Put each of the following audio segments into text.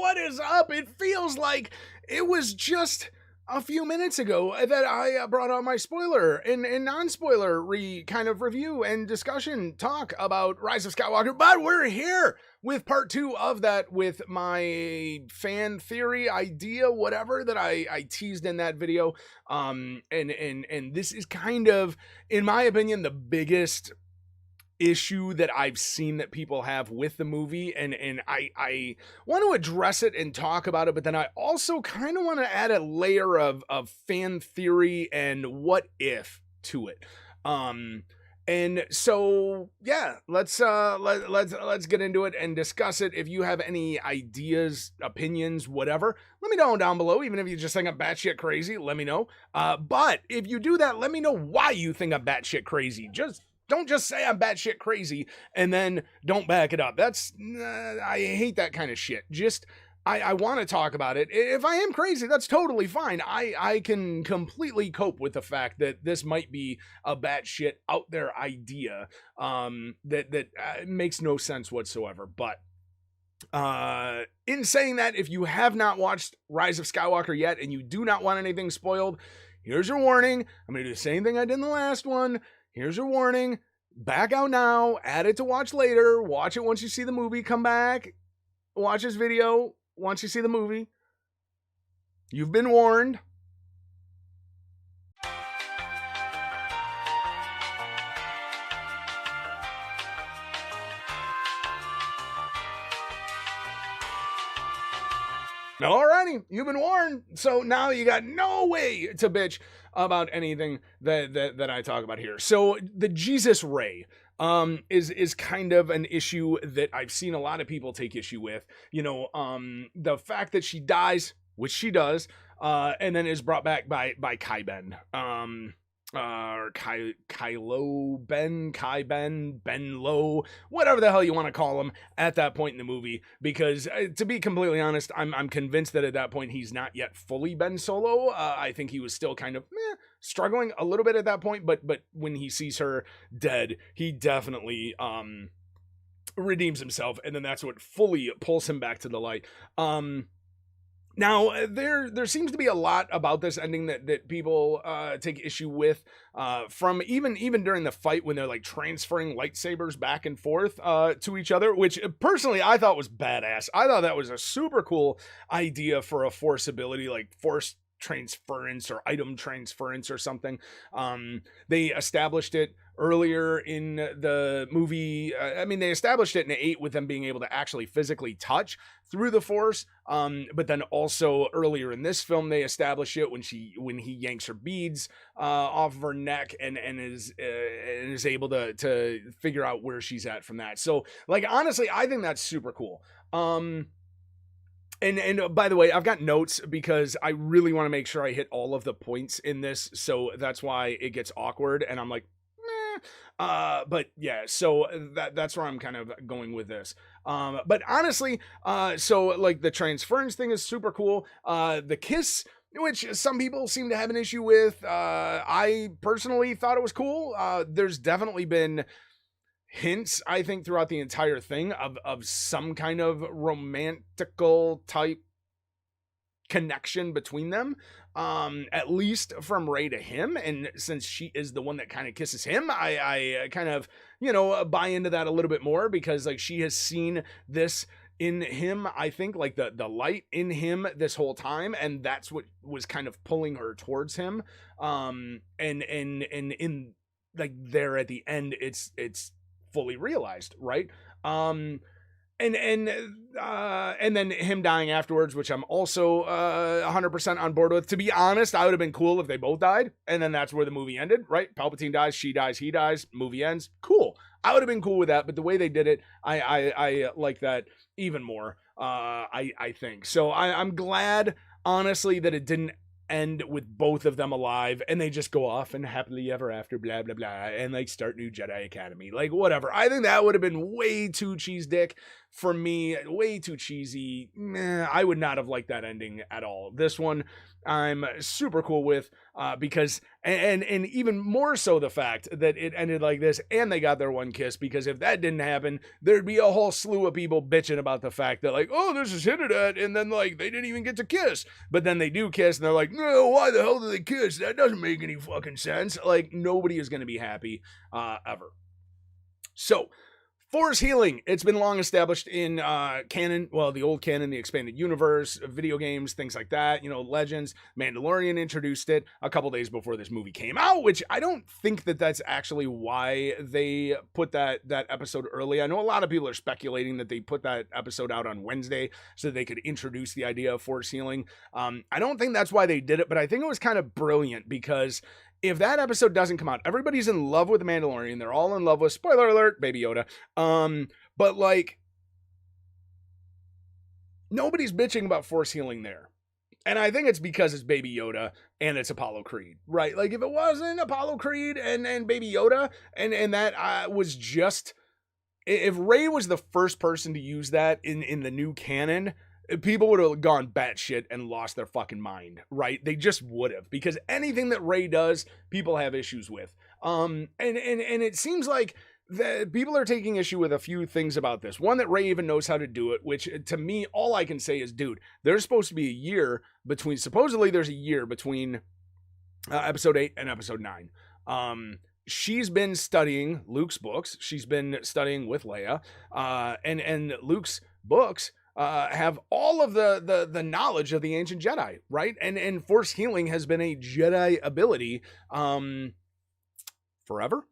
what is up? It feels like it was just a few minutes ago that I brought out my spoiler and non-spoiler kind of review and discussion talk about Rise of Skywalker, but we're here with part 2 of that with my fan theory idea, whatever that I teased in that video. And this is kind of, in my opinion, the biggest issue that I've seen that people have with the movie, and I want to address it and talk about it, but then I also kind of want to add a layer of fan theory and what if to it. And so yeah, let's get into it and discuss it. If you have any ideas, opinions, whatever, let me know down below. Even if you just think I'm batshit crazy, let me know. But if you do that, let me know why you think I'm batshit crazy. Don't just say I'm batshit crazy and then don't back it up. I hate that kind of shit. I want to talk about it. If I am crazy, that's totally fine. I can completely cope with the fact that this might be a batshit out there idea that makes no sense whatsoever. But in saying that, if you have not watched Rise of Skywalker yet and you do not want anything spoiled, here's your warning. I'm going to do the same thing I did in the last one. Here's your warning. Back out now. Add it to watch later. Watch it once you see the movie. Come back. Watch this video once you see the movie. You've been warned. Alrighty, you've been warned. So now you got no way to bitch about anything that I talk about here. So the Jesus Ray is kind of an issue that I've seen a lot of people take issue with. You know, the fact that she dies, which she does, and then is brought back by Kai Ben. Or Kylo Ben Lo, whatever the hell you want to call him at that point in the movie, because to be completely honest, I'm convinced that at that point he's not yet fully Ben Solo. I think he was still kind of struggling a little bit at that point, but when he sees her dead, he definitely redeems himself, and then that's what fully pulls him back to the light. Now, there seems to be a lot about this ending that people take issue with, from even during the fight when they're like transferring lightsabers back and forth to each other, which personally I thought was badass. I thought that was a super cool idea for a Force ability, like Force transference or item transference or something. They established it earlier in the movie. I mean, they established it in 8 with them being able to actually physically touch through the Force. But then also earlier in this film, they established it when he yanks her beads off of her neck and is able to figure out where she's at from that. So like, honestly, I think that's super cool. And by the way, I've got notes because I really want to make sure I hit all of the points in this. So that's why it gets awkward. And I'm like, but yeah, so that's where I'm kind of going with this. But honestly, so like the transference thing is super cool. The kiss, which some people seem to have an issue with, I personally thought it was cool. There's definitely been hints, I think, throughout the entire thing of some kind of romantical type connection between them, at least from Rey to him. And since she is the one that kind of kisses him, I kind of, buy into that a little bit more, because like she has seen this in him, I think, like the light in him this whole time, and that's what was kind of pulling her towards him. And in like there at the end, it's fully realized, right? And then him dying afterwards, which I'm also 100% on board with. To be honest, I would have been cool if they both died, and then that's where the movie ended, right? Palpatine dies, she dies, he dies, movie ends. Cool. I would have been cool with that, but the way they did it, I like that even more. I think so. I'm glad, honestly, that it didn't end with both of them alive and they just go off and happily ever after, blah blah blah, and like start new Jedi Academy, like whatever. I think that would have been way too cheese dick for me, way too cheesy. I would not have liked that ending at all. This one I'm super cool with, because and even more so the fact that it ended like this and they got their one kiss, because if that didn't happen, there'd be a whole slew of people bitching about the fact that like, oh, this is hinted at, and then like they didn't even get to kiss, but then they do kiss and they're like, no, why the hell did they kiss? That doesn't make any fucking sense. Like, nobody is going to be happy ever. So Force healing, it's been long established in canon, well, the old canon, the expanded universe, video games, things like that, Legends. Mandalorian introduced it a couple days before this movie came out, which I don't think that that's actually why they put that episode early. I know a lot of people are speculating that they put that episode out on Wednesday so they could introduce the idea of Force healing. I don't think that's why they did it, but I think it was kind of brilliant, because if that episode doesn't come out, everybody's in love with the Mandalorian. They're all in love with, spoiler alert, Baby Yoda. But like, nobody's bitching about Force healing there. And I think it's because it's Baby Yoda and it's Apollo Creed, right? Like, if it wasn't Apollo Creed and Baby Yoda and that was just, if Rey was the first person to use that in the new canon, people would have gone batshit and lost their fucking mind, right? They just would have, because anything that Rey does, people have issues with. And it seems like that people are taking issue with a few things about this. One, that Rey even knows how to do it, which to me, all I can say is, dude, there's supposed to be a year between, supposedly there's a year between episode 8 and episode 9. She's been studying Luke's books. She's been studying with Leia, and Luke's books have all of the knowledge of the ancient Jedi, right? And Force healing has been a Jedi ability forever.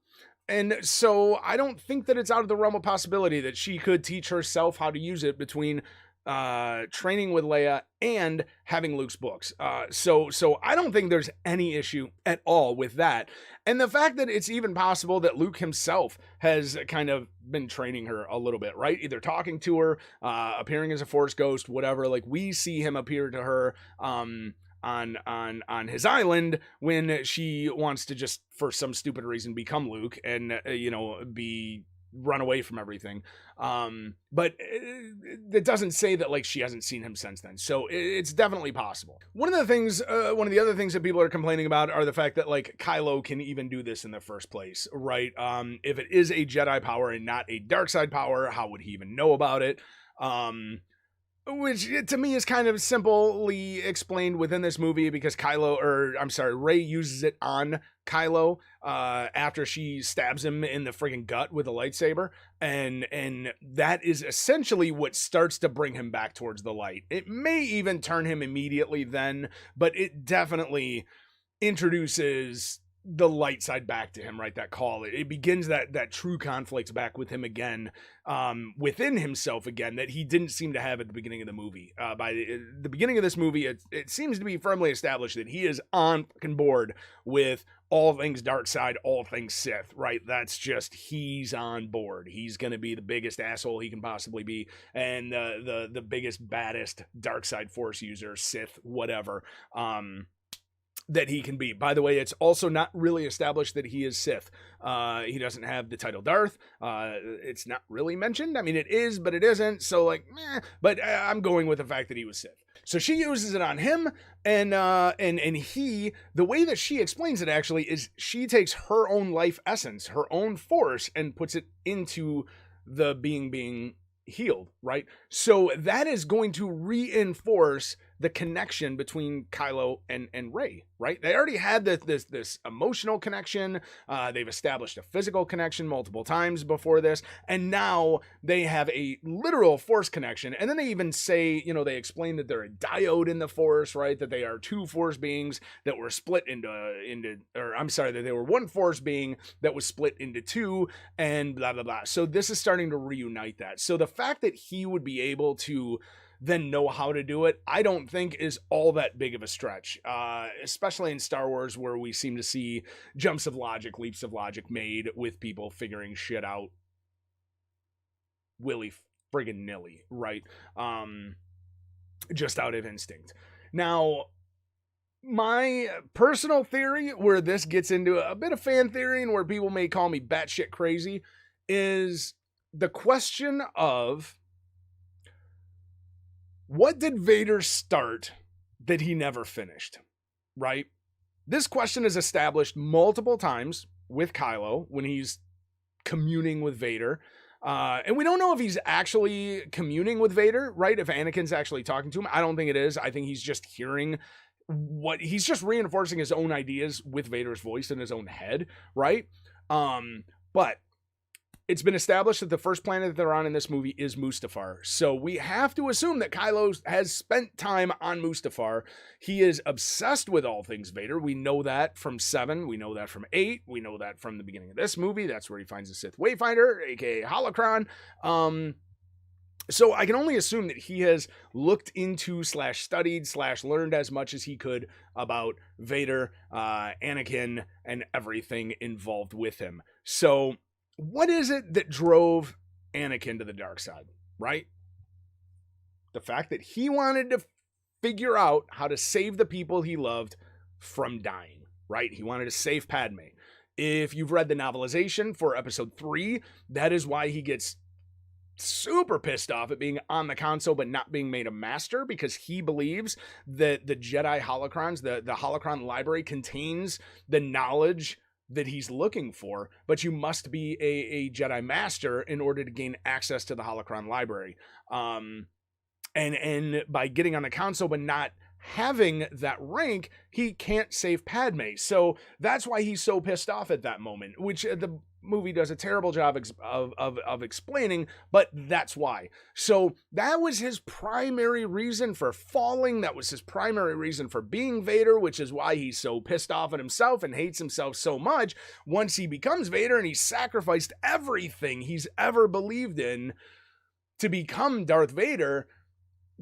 And so I don't think that it's out of the realm of possibility that she could teach herself how to use it between training with Leia and having Luke's books. So I don't think there's any issue at all with that. And the fact that it's even possible that Luke himself has kind of been training her a little bit, right? Either talking to her, appearing as a Force ghost, whatever. Like, we see him appear to her on his island when she wants to just, for some stupid reason, become Luke and be run away from everything. But it doesn't say that like she hasn't seen him since then. So it's definitely possible. One of the other things that people are complaining about are the fact that like Kylo can even do this in the first place, right? If it is a Jedi power and not a dark side power, how would he even know about it? Which to me is kind of simply explained within this movie, because Rey uses it on Kylo after she stabs him in the friggin' gut with a lightsaber, and that is essentially what starts to bring him back towards the light. It may even turn him immediately then, but it definitely introduces the light side back to him, right? That call, it begins that true conflict back with him again, within himself again, that he didn't seem to have at the beginning of the movie. By the beginning of this movie, it seems to be firmly established that he is on fucking board with all things dark side, all things Sith, right? That's just, he's on board. He's gonna be the biggest asshole he can possibly be, and the biggest, baddest dark side Force user, Sith, whatever, that he can be. By the way, it's also not really established that he is Sith. He doesn't have the title Darth. It's not really mentioned. I mean, it is, but it isn't. So like, but I'm going with the fact that he was Sith. So she uses it on him, and he, the way that she explains it actually is she takes her own life essence, her own Force, and puts it into the being healed, right? So that is going to reinforce the connection between Kylo and Rey, right? They already had this emotional connection. They've established a physical connection multiple times before this, and now they have a literal Force connection. And then they even say, they explain that they're a dyad in the Force, right? That they are two Force beings that were split that they were one Force being that was split into two, and blah, blah, blah. So this is starting to reunite that. So the fact that he would be able to then know how to do it, I don't think is all that big of a stretch, especially in Star Wars, where we seem to see leaps of logic made with people figuring shit out willy friggin' nilly, right? Just out of instinct. Now, my personal theory, where this gets into a bit of fan theory and where people may call me batshit crazy, is the question of What did Vader start that he never finished? Right? This question is established multiple times with Kylo when he's communing with Vader. And we don't know if he's actually communing with Vader, right? If Anakin's actually talking to him. I don't think it is. I think he's just hearing he's just reinforcing his own ideas with Vader's voice in his own head, right? But it's been established that the first planet that they're on in this movie is Mustafar. So we have to assume that Kylo has spent time on Mustafar. He is obsessed with all things Vader. We know that from 7. We know that from 8. We know that from the beginning of this movie. That's where he finds the Sith Wayfinder, aka Holocron. So I can only assume that he has looked into / studied / learned as much as he could about Vader, Anakin, and everything involved with him. So what is it that drove Anakin to the dark side, right? The fact that he wanted to figure out how to save the people he loved from dying, right? He wanted to save Padme. If you've read the novelization for episode 3, that is why he gets super pissed off at being on the console but not being made a master, because he believes that the Jedi holocrons, the holocron library, contains the knowledge that he's looking for, but you must be a Jedi master in order to gain access to the holocron library. And by getting on the console but not having that rank, he can't save Padme. So that's why he's so pissed off at that moment, which the movie does a terrible job of explaining, but that's why. So that was his primary reason for falling. That was his primary reason for being Vader, which is why he's so pissed off at himself and hates himself so much once he becomes Vader and he sacrificed everything he's ever believed in to become Darth Vader,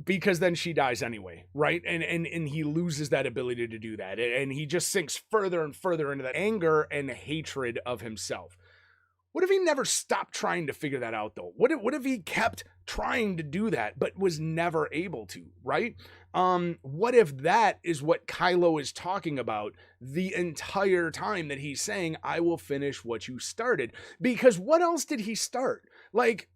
because then she dies anyway, right? And he loses that ability to do that. And he just sinks further and further into that anger and hatred of himself. What if he never stopped trying to figure that out, though? What if he kept trying to do that, but was never able to, right? What if that is what Kylo is talking about the entire time that he's saying, I will finish what you started? Because what else did he start? Like,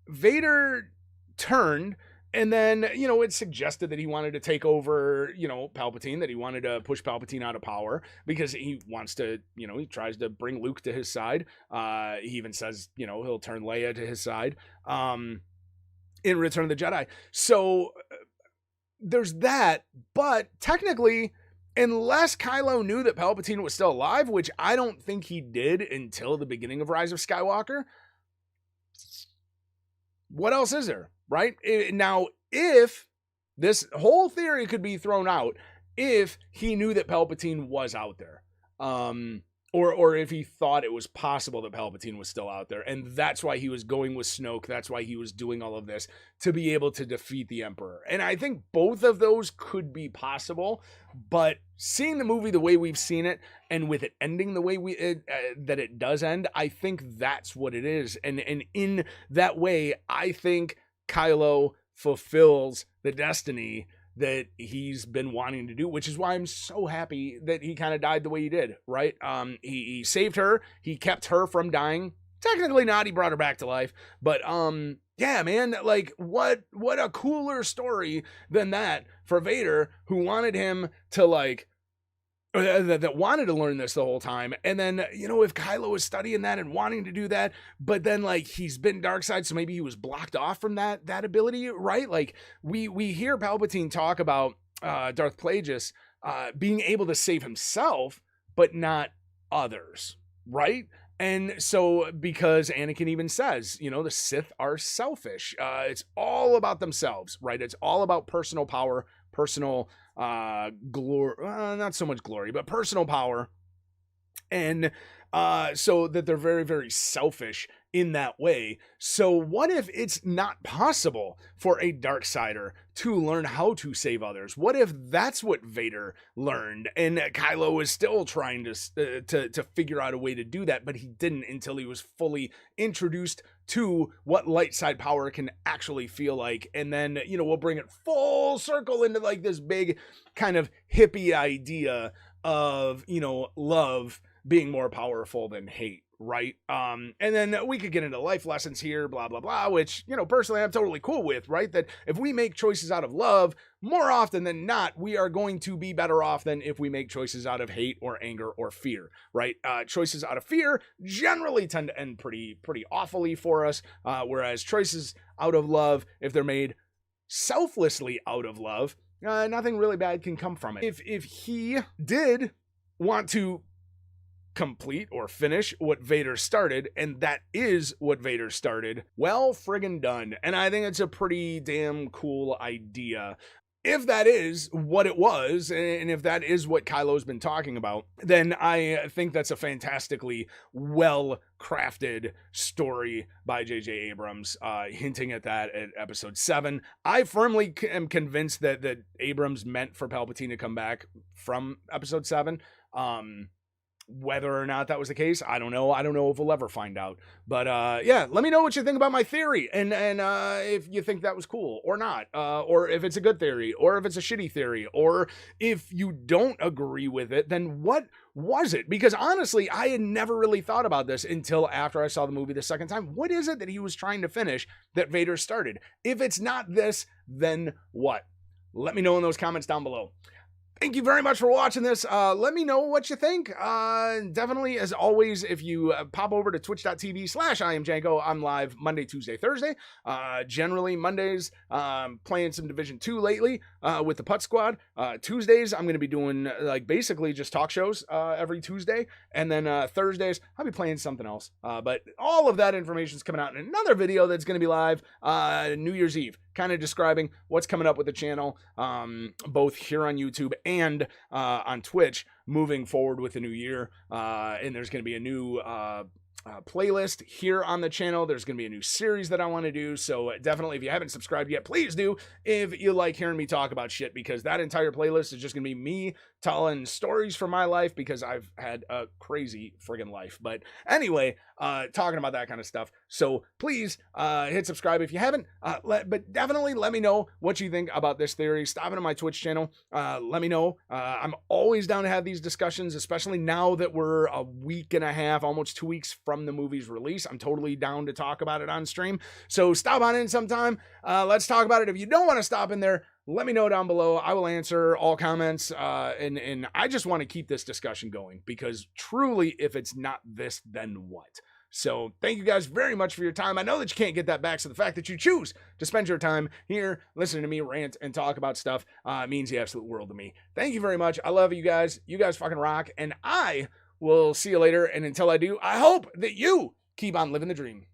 Vader turned, and then, you know, it suggested that he wanted to take over, you know, Palpatine, that he wanted to push Palpatine out of power because he wants to, you know, he tries to bring Luke to his side. He even says, you know, he'll turn Leia to his side in Return of the Jedi. So there's that. But technically, unless Kylo knew that Palpatine was still alive, which I don't think he did until the beginning of Rise of Skywalker, what else is there? Right? Now, if this whole theory could be thrown out, if he knew that Palpatine was out there, or if he thought it was possible that Palpatine was still out there, and that's why he was going with Snoke, that's why he was doing all of this, to be able to defeat the Emperor. And I think both of those could be possible, but seeing the movie the way we've seen it, and with it ending the way that it does end, I think that's what it is. And in that way, I think Kylo fulfills the destiny that he's been wanting to do, which is why I'm so happy that he kind of died the way he did, right? He saved her, he kept her from dying. Technically not, he brought her back to life, but yeah, man, like what a cooler story than that for Vader, who wanted him to like that wanted to learn this the whole time. And then, you know, if Kylo was studying that and wanting to do that, but then like he's been dark side, so maybe he was blocked off from that ability, right? Like we hear Palpatine talk about Darth Plagueis being able to save himself, but not others, right? And so, because Anakin even says, you know, the Sith are selfish. It's all about themselves, right? It's all about personal power, personal glory, not so much glory, but personal power. And so that they're very, very selfish in that way. So what if it's not possible for a Darksider to learn how to save others? What if that's what Vader learned, and Kylo is still trying to figure out a way to do that, but he didn't until he was fully introduced to what light side power can actually feel like. And then, you know, we'll bring it full circle into like this big kind of hippie idea of, you know, love being more powerful than hate, right? And then we could get into life lessons here, blah, blah, blah, which, personally I'm totally cool with, right? That if we make choices out of love, more often than not, we are going to be better off than if we make choices out of hate or anger or fear, right? Choices out of fear generally tend to end pretty awfully for us, whereas choices out of love, if they're made selflessly out of love, nothing really bad can come from it. If he did want to complete or finish what Vader started, and that is what Vader started, well friggin' done. And I think it's a pretty damn cool idea. If that is what it was, and if that is what Kylo's been talking about, then I think that's a fantastically well-crafted story by J.J. Abrams, hinting at that at episode 7. I firmly am convinced that Abrams meant for Palpatine to come back from episode 7. Whether or not that was the case, I don't know. I don't know if we'll ever find out. But yeah, let me know what you think about my theory, and if you think that was cool or not, or if it's a good theory, or if it's a shitty theory, or if you don't agree with it, then what was it? Because honestly, I had never really thought about this until after I saw the movie the second time. What is it that he was trying to finish that Vader started? If it's not this, then what? Let me know in those comments down below. Thank you very much for watching this. Let me know what you think. Definitely, as always, if you pop over to twitch.tv/IamJanko, I'm live Monday, Tuesday, Thursday. Generally, Mondays, playing some Division 2 lately with the Putt Squad. Tuesdays, I'm going to be doing basically just talk shows every Tuesday. And then Thursdays, I'll be playing something else. But all of that information is coming out in another video that's going to be live New Year's Eve, kind of describing what's coming up with the channel, both here on YouTube and on Twitch moving forward with the new year. And there's going to be a new playlist here on the channel. There's going to be a new series that I want to do. So definitely, if you haven't subscribed yet, please do if you like hearing me talk about shit, because that entire playlist is just going to be me telling stories from my life, because I've had a crazy friggin' life. But anyway, talking about that kind of stuff. So please hit subscribe if you haven't, but definitely let me know what you think about this theory. Stop into my Twitch channel. Let me know. I'm always down to have these discussions, especially now that we're a week and a half, almost 2 weeks from the movie's release. I'm totally down to talk about it on stream. So stop on in sometime. Let's talk about it. If you don't want to stop in there, let me know down below. I will answer all comments. And I just want to keep this discussion going, because truly, if it's not this, then what? So thank you guys very much for your time. I know that you can't get that back, so the fact that you choose to spend your time here listening to me rant and talk about stuff means the absolute world to me. Thank you very much. I love you guys. You guys fucking rock. And I will see you later. And until I do, I hope that you keep on living the dream.